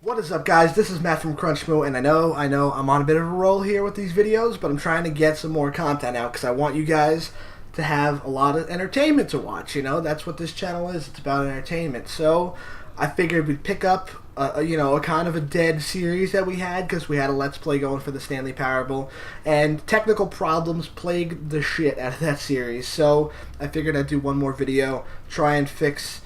What is up, guys? This is Matt from Crunchmo, and I know I'm on a bit of a roll here with these videos, but I'm trying to get some more content out because I want you guys to have a lot of entertainment to watch. You know, that's what this channel is. It's about entertainment. So I figured we'd pick up, a kind of a dead series that we had because we had a Let's Play going for the Stanley Parable, and technical problems plagued the shit out of that series. So I figured I'd do one more video, try and fix,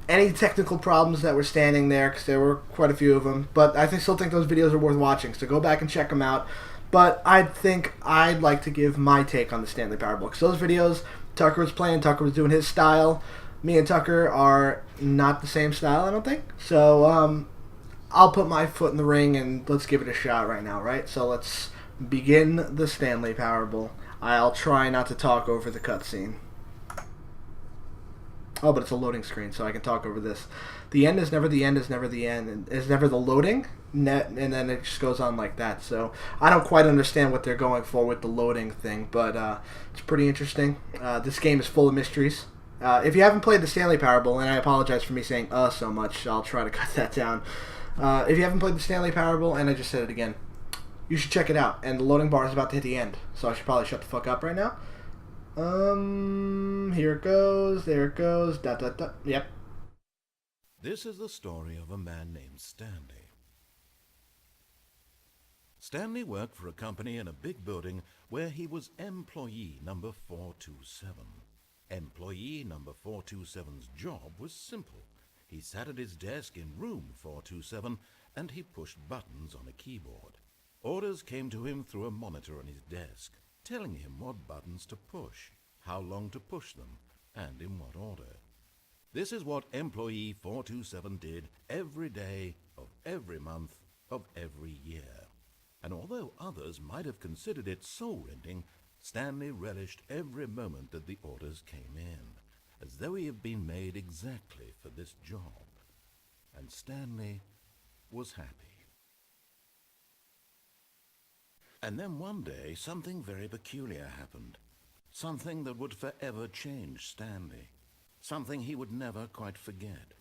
any technical problems that were standing there, because there were quite a few of them. But I still think those videos are worth watching, so go back and check them out. But I think I'd like to give my take on the Stanley Parable, because those videos, Tucker was playing, Tucker was doing his style. Me and Tucker are not the same style, I don't think. So I'll put my foot in the ring, and let's give it a shot right now, right? So let's begin the Stanley Parable. I'll try not to talk over the cutscene. Oh, but it's a loading screen, so I can talk over this. The end is never the end, is never the end, is never the loading, and then it just goes on like that. So I don't quite understand what they're going for with the loading thing, but it's pretty interesting. This game is full of mysteries. If you haven't played the Stanley Parable, and I apologize for me saying so much, I'll try to cut that down. If you haven't played the Stanley Parable, and I just said it again, you should check it out. And the loading bar is about to hit the end, so I should probably shut the fuck up right now. Here it goes, there it goes, dot dot dot, yep. This is the story of a man named Stanley. Stanley worked for a company in a big building where he was employee number 427. Employee number 427's job was simple. He sat at his desk in room 427 and he pushed buttons on a keyboard. Orders came to him through a monitor on his desk, telling him what buttons to push, how long to push them, and in what order. This is what employee 427 did every day of every month of every year. And although others might have considered it soul-rending, Stanley relished every moment that the orders came in, as though he had been made exactly for this job. And Stanley was happy. And then one day, something very peculiar happened. Something that would forever change Stanley. Something he would never quite forget.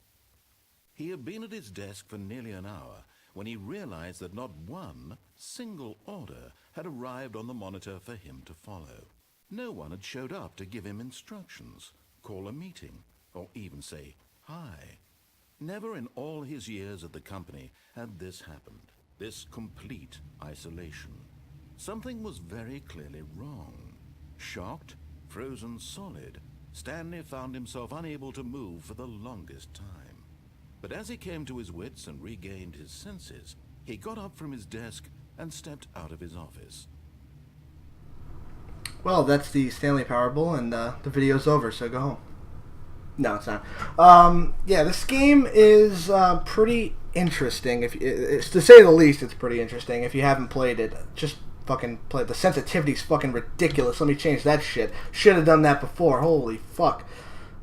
He had been at his desk for nearly an hour when he realized that not one single order had arrived on the monitor for him to follow. No one had showed up to give him instructions, call a meeting, or even say hi. Never in all his years at the company had this happened, this complete isolation. Something was very clearly wrong. Shocked, frozen solid, Stanley found himself unable to move for the longest time. But as he came to his wits and regained his senses, he got up from his desk and stepped out of his office. Well, that's the Stanley Parable, and the video's over, so go home. No, it's not. Yeah, this game is pretty interesting. It's, to say the least, it's pretty interesting. If you haven't played it, just fucking play it. The sensitivity's fucking ridiculous. Let me change that shit. Should have done that before. Holy fuck.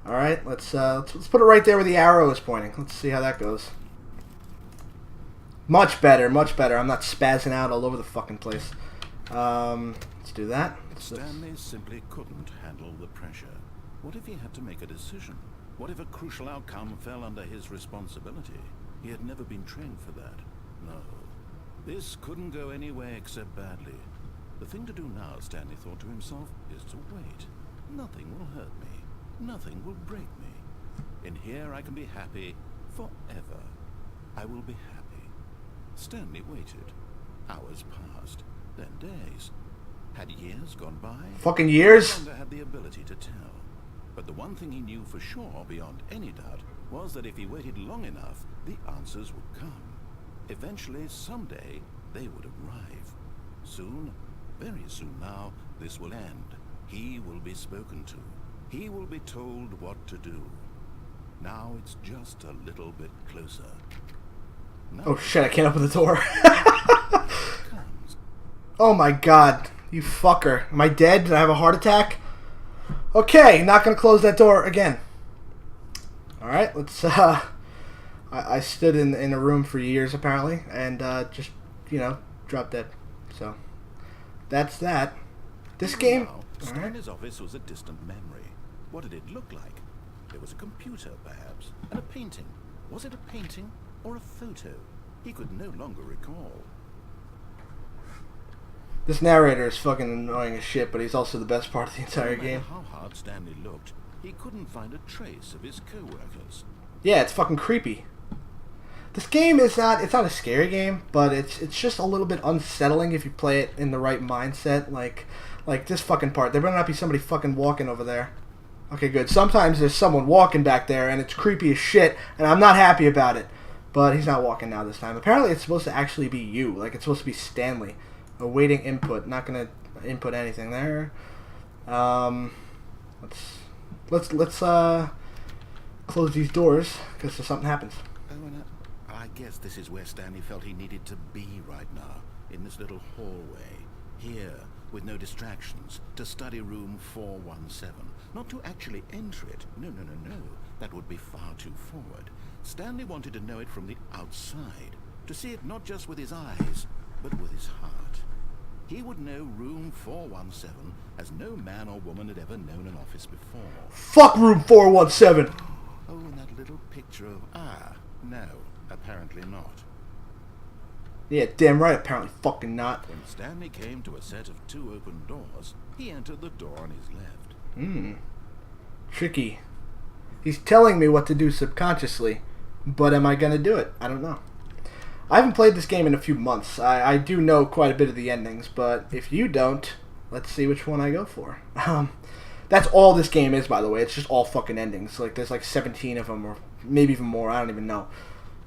Alright, let's put it right there where the arrow is pointing. Let's see how that goes. Much better, much better. I'm not spazzing out all over the fucking place. Let's do that. Stanley simply couldn't handle the pressure. What if he had to make a decision? What if a crucial outcome fell under his responsibility? He had never been trained for that. No. This couldn't go anywhere except badly. The thing to do now, Stanley thought to himself, is to wait. Nothing will hurt me. Nothing will break me. In here I can be happy forever. I will be happy. Stanley waited. Hours passed, then days. Had years gone by? Fucking years? He no longer had the ability to tell. But the one thing he knew for sure, beyond any doubt, was that if he waited long enough, the answers would come. Eventually, someday, they would arrive. Soon, very soon now, this will end. He will be spoken to. He will be told what to do. Now it's just a little bit closer. Now, oh shit, I can't open the door. Oh my god, you fucker. Am I dead? Did I have a heart attack? Okay, not gonna close that door again. Alright, let's I stood in a room for years apparently, and just, dropped dead. So, that's that. This game... Stanley's office was a distant memory. What did it look like? There was a computer, perhaps, and a painting. Was it a painting or a photo? he could no longer recall. This narrator is fucking annoying as shit, but he's also the best part of the entire No game. matter how hard Stanley looked, he couldn't find a trace of his co-workers. Yeah, it's fucking creepy. This game is it's not a scary game, but it's just a little bit unsettling if you play it in the right mindset. Like this fucking part. There better not be somebody fucking walking over there. Okay, good. Sometimes there's someone walking back there, and it's creepy as shit, and I'm not happy about it. But he's not walking now this time. Apparently, it's supposed to actually be you. Like, it's supposed to be Stanley. Awaiting input. Not gonna input anything there. Let's close these doors because something happens. Oh, and I guess this is where Stanley felt he needed to be right now, in this little hallway, here, with no distractions, to study room 417. Not to actually enter it. No. That would be far too forward. Stanley wanted to know it from the outside, to see it not just with his eyes, but with his heart. He would know room 417 as no man or woman had ever known an office before. Fuck room 417! Oh, and that little picture of... no, apparently not. Yeah, damn right, apparently fucking not. When Stanley came to a set of 2 open doors, he entered the door on his left. Tricky. He's telling me what to do subconsciously, but am I gonna do it? I don't know. I haven't played this game in a few months. I do know quite a bit of the endings, but if you don't, let's see which one I go for. That's all this game is, by the way. It's just all fucking endings. Like, there's like 17 of them, or maybe even more. I don't even know.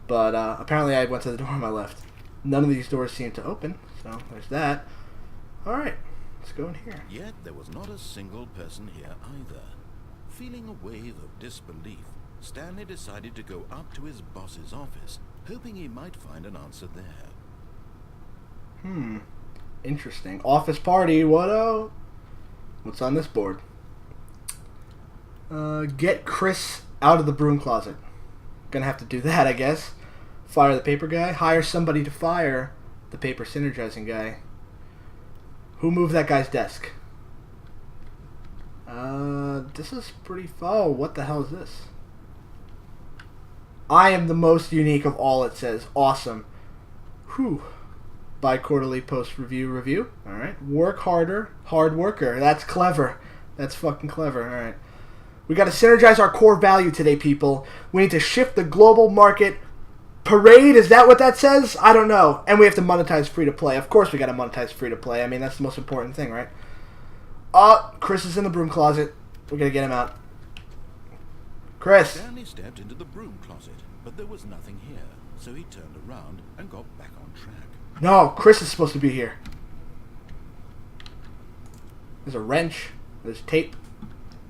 But apparently I went to the door on my left. None of these doors seem to open, so there's that. Alright, let's go in here. Yet there was not a single person here either. Feeling a wave of disbelief, Stanley decided to go up to his boss's office, hoping he might find an answer there. Interesting. Office party, what up? What's on this board? Get Chris out of the broom closet. Gonna have to do that, I guess. Fire the paper guy. Hire somebody to fire the paper synergizing guy. Who moved that guy's desk? This is pretty... Oh, what the hell is this? I am the most unique of all, it says. Awesome. Whew. Bi-quarterly post-review. Alright. Work harder. Hard worker. That's clever. That's fucking clever. Alright. We gotta synergize our core value today, people. We need to shift the global market. Parade? Is that what that says? I don't know. And we have to monetize free-to-play. Of course we gotta monetize free-to-play. I mean, that's the most important thing, right? Chris is in the broom closet. We gotta get him out. Chris. Stanley stepped into the broom closet, but there was nothing here, so he turned around and got back on track. No, Chris is supposed to be here. There's a wrench. There's tape.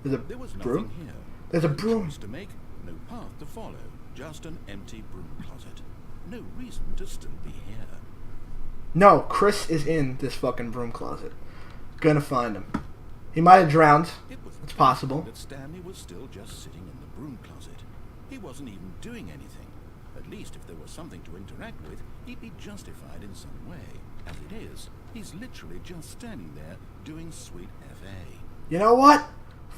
There was broom. nothing here. There's a No broom. choice to make, no path to follow, just an empty broom closet. No reason to still be here. No, Chris is in this fucking broom closet. Gonna find him. He might have drowned. It's possible. That Stanley was still just sitting in the broom closet. He wasn't even doing anything. At least if there was something to interact with, he'd be justified in some way. As it is, he's literally just standing there doing sweet FA. You know what?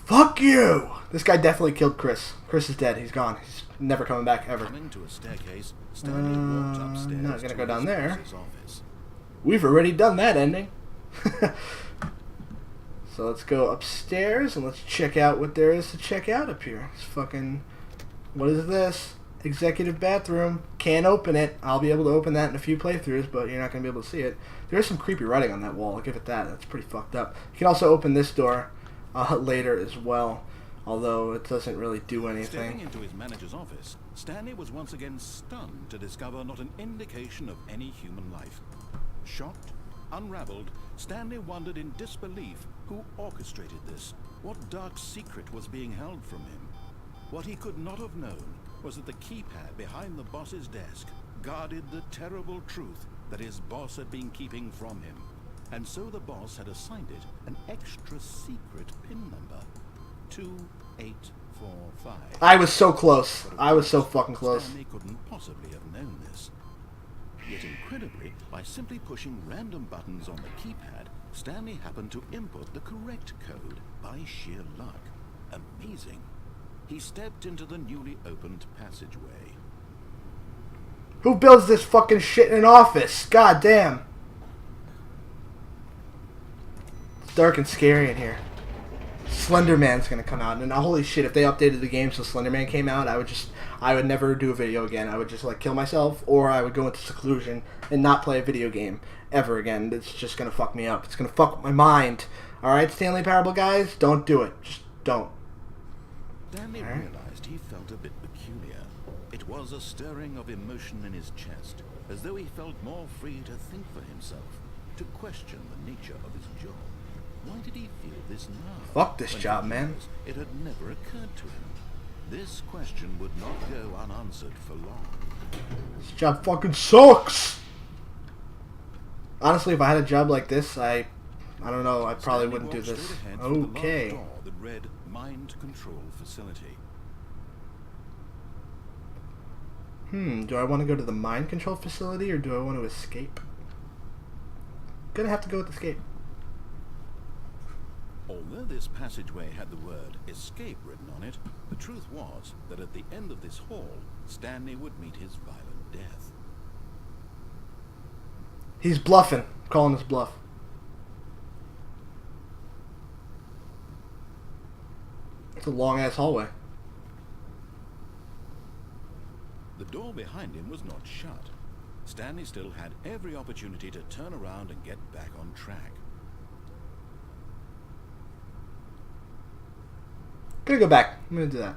Fuck you! This guy definitely killed Chris. Chris is dead. He's gone. He's never coming back ever. Coming to a staircase, Stanley walked upstairs not gonna to go down his there. boss's office. We've already done that ending. So let's go upstairs and let's check out what there is to check out up here. It's fucking... What is this? Executive bathroom. Can't open it. I'll be able to open that in a few playthroughs, but you're not going to be able to see it. There is some creepy writing on that wall. I'll give it that. That's pretty fucked up. You can also open this door later as well, although it doesn't really do Stepping anything. into his manager's office, Stanley was once again stunned to discover not an indication of any human life. Shocked, unraveled, Stanley wondered in disbelief who orchestrated this, what dark secret was being held from him. What he could not have known was that the keypad behind the boss's desk guarded the terrible truth that his boss had been keeping from him. And so the boss had assigned it an extra secret pin number, 2845. I was so close. I was so fucking close. Stanley couldn't possibly have known this. Yet incredibly, by simply pushing random buttons on the keypad, Stanley happened to input the correct code by sheer luck. Amazing. He stepped into the newly opened passageway. Who builds this fucking shit in an office? God damn. It's dark and scary in here. Slender Man's gonna come out, and holy shit, if they updated the game so Slender Man came out, I would never do a video again. I would just like kill myself, or I would go into seclusion and not play a video game ever again. It's just gonna fuck me up. It's gonna fuck with my mind. Alright, Stanley Parable guys, don't do it. Just don't. Stanley realized he felt a bit peculiar. It was a stirring of emotion in his chest, as though he felt more free to think for himself, to question the nature of his job. Why did he feel this now? Fuck this job, man. It had never occurred to him. This question would not go unanswered for long. This job fucking sucks! Honestly, if I had a job like this, I don't know, I probably wouldn't do this. Okay. Door that read Mind Control Facility. Do I want to go to the mind control facility, or do I want to escape? Gonna have to go with escape. Although this passageway had the word escape written on it, the truth was that at the end of this hall, Stanley would meet his violent death. He's bluffing. Calling his bluff. It's a long-ass hallway. The door behind him was not shut. Stanley still had every opportunity to turn around and get back on track. Gonna go back. I'm gonna do that.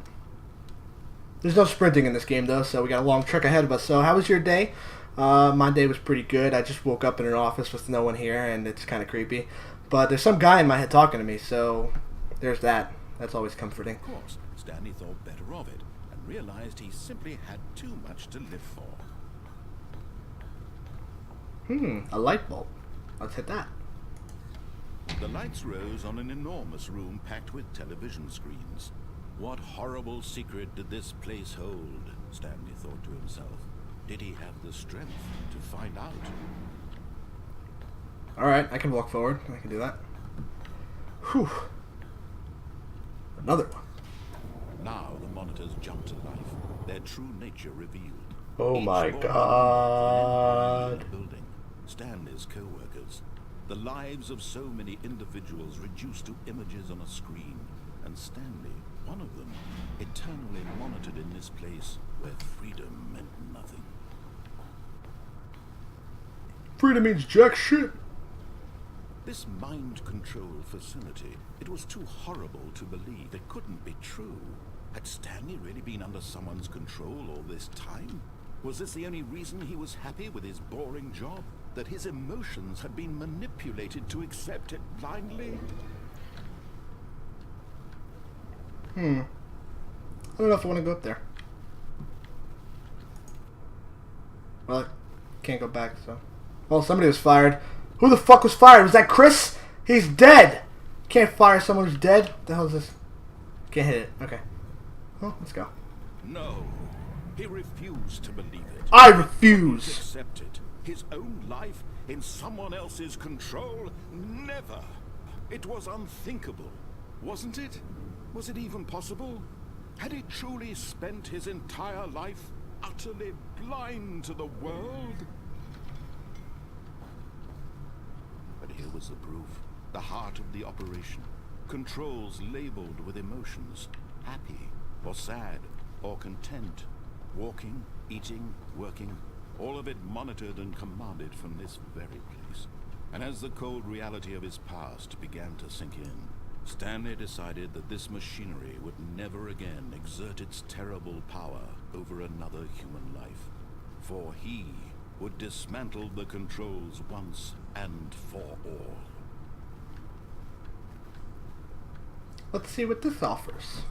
There's no sprinting in this game though, so we got a long trek ahead of us. So how was your day? My day was pretty good. I just woke up in an office with no one here, and it's kind of creepy. But there's some guy in my head talking to me, so there's that. That's always comforting. Of course, Stanley thought better of it, and realized he simply had too much to live for. A light bulb. Let's hit that. The lights rose on an enormous room packed with television screens. What horrible secret did this place hold? Stanley thought to himself. Did he have the strength to find out? Alright, I can walk forward. I can do that. Whew. Another one. Now the monitors jumped to life, their true nature revealed. Oh my god. Building, Stanley's co-workers. The lives of so many individuals reduced to images on a screen, and Stanley, one of them, eternally monitored in this place where freedom meant nothing. Freedom means jack shit. This mind control facility, it was too horrible to believe. It couldn't be true. Had Stanley really been under someone's control all this time? Was this the only reason he was happy with his boring job? That his emotions had been manipulated to accept it blindly? I don't know if I want to go up there. Well, I can't go back, so. Well, somebody was fired. Who the fuck was fired? Was that Chris? He's dead! Can't fire someone who's dead? What the hell is this? Can't hit it. Okay. Well, let's go. No. He refused to believe it. I refuse! He accepted his own life in someone else's control? Never. It was unthinkable, wasn't it? Was it even possible? Had he truly spent his entire life utterly blind to the world? But here was the proof. The heart of the operation. Controls labeled with emotions. Happy, or sad, or content. Walking, eating, working. All of it monitored and commanded from this very place. And as the cold reality of his past began to sink in, Stanley decided that this machinery would never again exert its terrible power over another human life. For he would dismantle the controls once and for all. Let's see what this offers.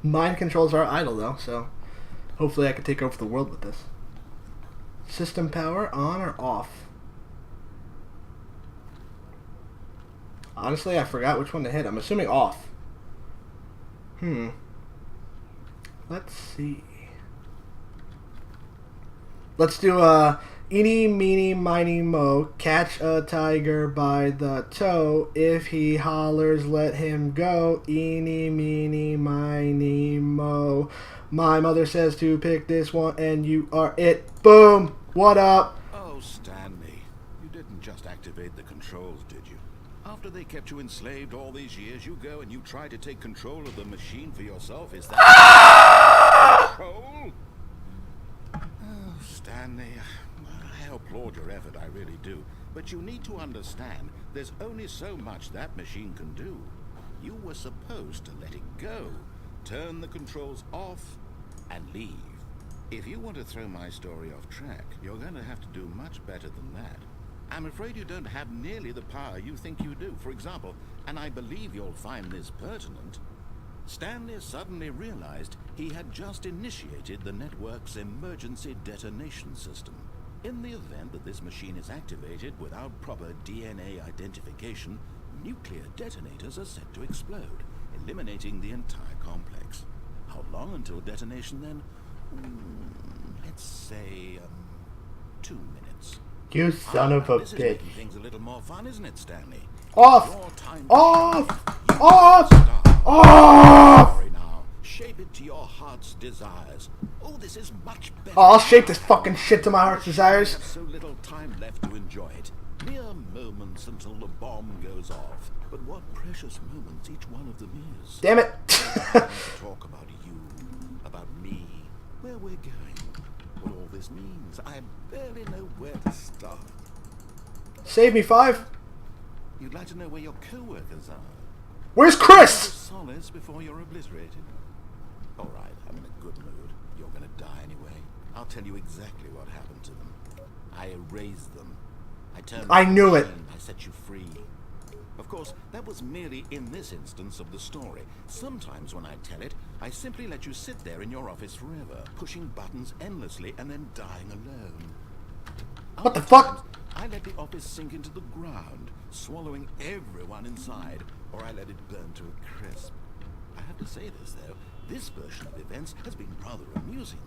Mind controls are idle though, so hopefully I can take over the world with this. System power on or off? Honestly, I forgot which one to hit. I'm assuming off. Let's see. Let's do Eeny, meeny, miny, mo, catch a tiger by the toe. If he hollers, let him go. Eeny, meeny, miny, mo. My mother says to pick this one, and you are it. Boom! What up? Oh, Stanley, you didn't just activate the controls, did you? After they kept you enslaved all these years, you go and you try to take control of the machine for yourself. Is that control? Oh, Stanley, I applaud your effort, I really do. But you need to understand, there's only so much that machine can do. You were supposed to let it go, turn the controls off, and leave. If you want to throw my story off track, you're going to have to do much better than that. I'm afraid you don't have nearly the power you think you do. For example, and I believe you'll find this pertinent, Stanley suddenly realized he had just initiated the network's emergency detonation system. In the event that this machine is activated without proper DNA identification, nuclear detonators are set to explode, eliminating the entire complex. How long until detonation then? Let's say, 2 minutes. You son of a this is bitch. making things a little more fun, isn't it, Stanley? Off! Your time Off! to shine. Off! Start. Off! Sorry now. Shape it to your heart's desires. Oh, this is much better. Oh, I'll shape this fucking shit to my heart's desires. We have so little time left to enjoy it. Mere moments until the bomb goes off. But what precious moments each one of them is. Damn it. Talk about you, about me, where we're going, what all this means. I barely know where to start. Save me, 5. You'd like to know where your co-workers are? Where's Chris? Solace before you're obliterated. All right, I'm in a good mood. You're gonna die anyway. I'll tell you exactly what happened to them. I erased them. I knew it. I set you free. Of course, that was merely in this instance of the story. Sometimes when I tell it, I simply let you sit there in your office forever, pushing buttons endlessly and then dying alone. What the fuck? I let the office sink into the ground, swallowing everyone inside, or I let it burn to a crisp. I have to say this, though. This version of events has been rather amusing.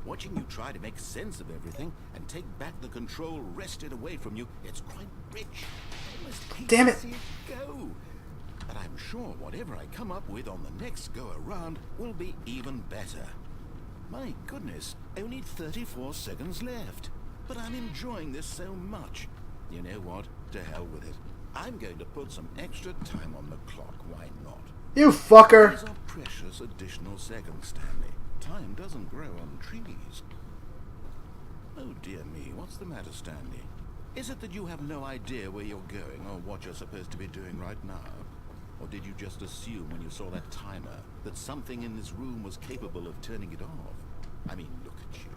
Watching you try to make sense of everything and take back the control wrested away from you, it's quite rich. I almost hate Damn to it. see it go. But I'm sure whatever I come up with on the next go-around will be even better. My goodness, only 34 seconds left. But I'm enjoying this so much. You know what? To hell with it. I'm going to put some extra time on the clock. Why not? You fucker. These are precious additional seconds, Stanley. Time doesn't grow on trees. Oh dear me, what's the matter, Stanley? Is it that you have no idea where you're going or what you're supposed to be doing right now? Or did you just assume when you saw that timer that something in this room was capable of turning it off? I mean, look at you.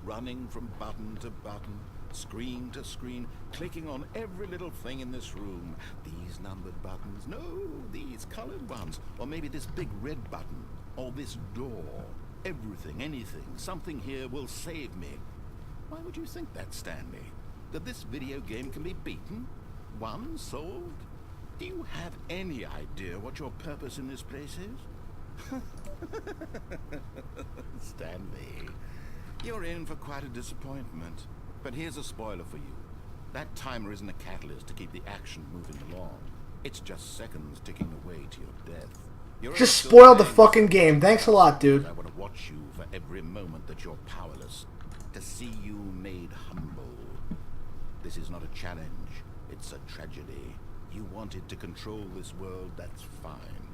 Running from button to button, screen to screen, clicking on every little thing in this room. These numbered buttons, no, these colored ones. Or maybe this big red button, or this door. Everything, anything, something here will save me. Why would you think that, Stanley? That this video game can be beaten? Won? Solved? Do you have any idea what your purpose in this place is? Stanley, you're in for quite a disappointment. But here's a spoiler for you. That timer isn't a catalyst to keep the action moving along. It's just seconds ticking away to your death. You're Just spoiled the fucking game. Thanks a lot, dude. I want to watch you for every moment that you're powerless. To see you made humble. This is not a challenge. It's a tragedy. You wanted to control this world, that's fine.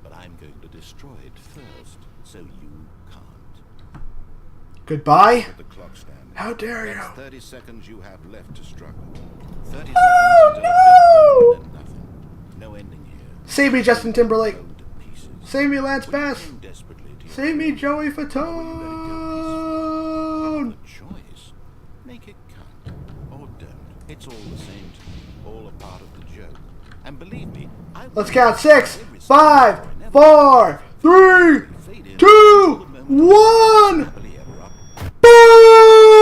But I'm going to destroy it first, so you can't. Goodbye? Look at the clock, Stanley. How dare you? That's 30 seconds you have left to struggle. 30 seconds until a big moment and nothing. No ending here. Save me, Justin Timberlake. Blown to pieces. Save me, Lance But you Bass. cling desperately to your Save me, dreams. Joey Or will you let it go Fatone. peacefully? The choice. Make it count. Or don't. It's all the same to me. All a part of the joke. And believe me, I will Let's count. make 6, every 5, second I never 4, 3, fade in 2, until the moment 1. happily ever up.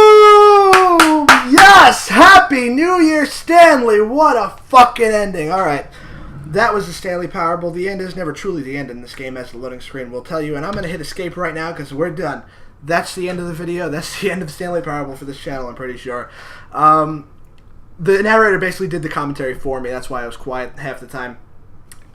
Boom! Yes! Happy New Year, Stanley! What a fucking ending. Alright. That was the Stanley Parable. The end is never truly the end in this game, as the loading screen will tell you. And I'm going to hit escape right now because we're done. that's the end of the video. That's the end of Stanley Parable for this channel, I'm pretty sure. The narrator basically did the commentary for me. That's why I was quiet half the time.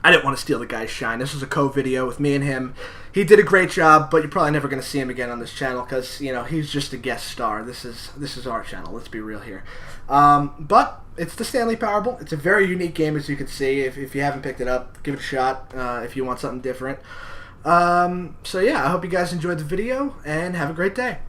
I didn't want to steal the guy's shine. This was a co-video with me and him. He did a great job, but you're probably never going to see him again on this channel because, you know, he's just a guest star. This is our channel. Let's be real here. But it's the Stanley Parable. It's a very unique game, as you can see. If you haven't picked it up, give it a shot if you want something different. So yeah, I hope you guys enjoyed the video, and have a great day.